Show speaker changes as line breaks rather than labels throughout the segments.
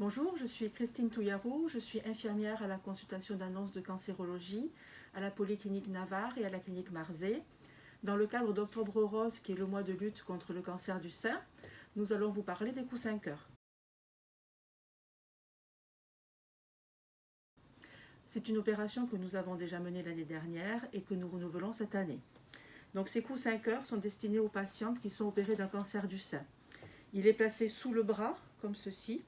Bonjour, je suis Christine Touillarou, je suis infirmière à la consultation d'annonce de cancérologie à la Polyclinique Navarre et à la clinique Marzé. Dans le cadre d'Octobre Rose, qui est le mois de lutte contre le cancer du sein, nous allons vous parler des coussins cœur. C'est une opération que nous avons déjà menée l'année dernière et que nous renouvelons cette année. Donc ces coussins cœur sont destinés aux patientes qui sont opérées d'un cancer du sein. Il est placé sous le bras, comme ceci.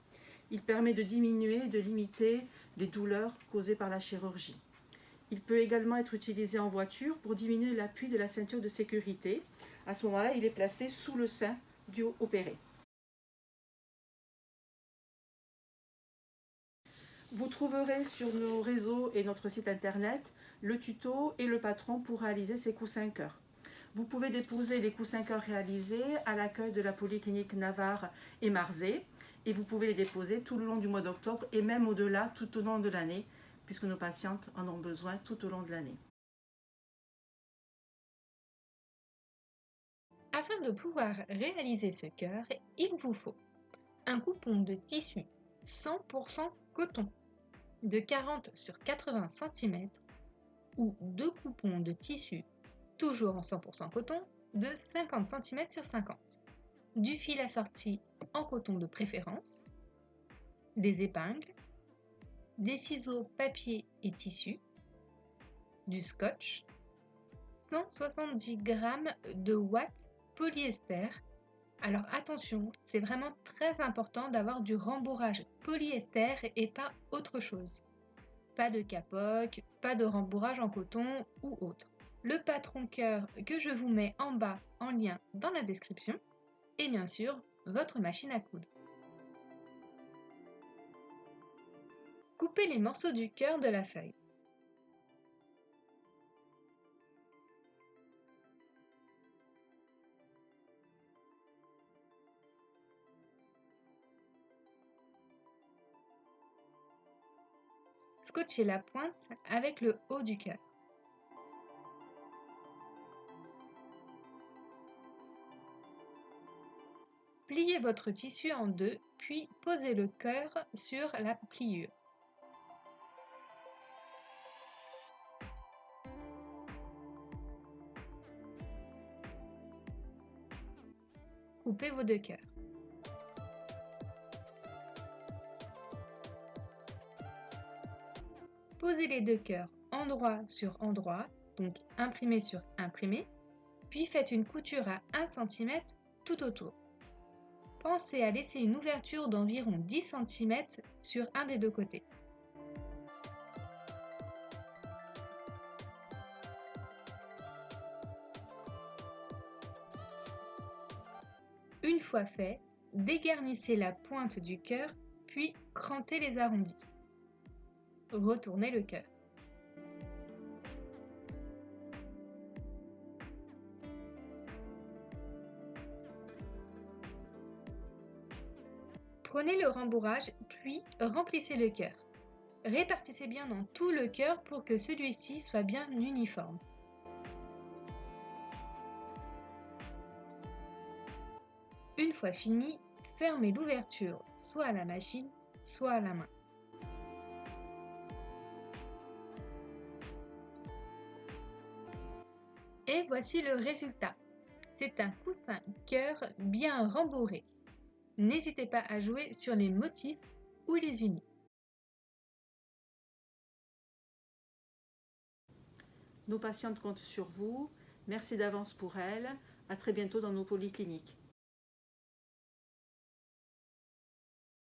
Il permet de diminuer et de limiter les douleurs causées par la chirurgie. Il peut également être utilisé en voiture pour diminuer l'appui de la ceinture de sécurité. À ce moment-là, il est placé sous le sein du opéré. Vous trouverez sur nos réseaux et notre site internet le tuto et le patron pour réaliser ces coussins cœur. Vous pouvez déposer les coussins cœur réalisés à l'accueil de la Polyclinique Navarre et Marzé et vous pouvez les déposer tout le long du mois d'octobre et même au-delà tout au long de l'année puisque nos patientes en ont besoin tout au long de l'année.
Afin de pouvoir réaliser ce cœur, il vous faut un coupon de tissu 100% coton de 40 sur 80 cm ou deux coupons de tissu toujours en 100% coton de 50 cm sur 50, du fil assorti en coton de préférence, des épingles, des ciseaux papier et tissu, du scotch, 170 g de ouate polyester. Alors attention, c'est vraiment très important d'avoir du rembourrage polyester et pas autre chose. Pas de capote, pas de rembourrage en coton ou autre. Le patron cœur que je vous mets en bas en lien dans la description et bien sûr votre machine à coudre. Coupez les morceaux du cœur de la feuille. Scotchez la pointe avec le haut du cœur. Pliez votre tissu en deux, puis posez le cœur sur la pliure. Coupez vos deux cœurs. Posez les deux cœurs endroit sur endroit, donc imprimé sur imprimé, puis faites une couture à 1 cm tout autour. Pensez à laisser une ouverture d'environ 10 cm sur un des deux côtés. Une fois fait, dégarnissez la pointe du cœur, puis crantez les arrondis. Retournez le cœur. Prenez le rembourrage, puis remplissez le cœur. Répartissez bien dans tout le cœur pour que celui-ci soit bien uniforme. Une fois fini, fermez l'ouverture soit à la machine, soit à la main. Et voici le résultat. C'est un coussin cœur bien rembourré. N'hésitez pas à jouer sur les motifs ou les unis.
Nos patientes comptent sur vous. Merci d'avance pour elles. À très bientôt dans nos polycliniques.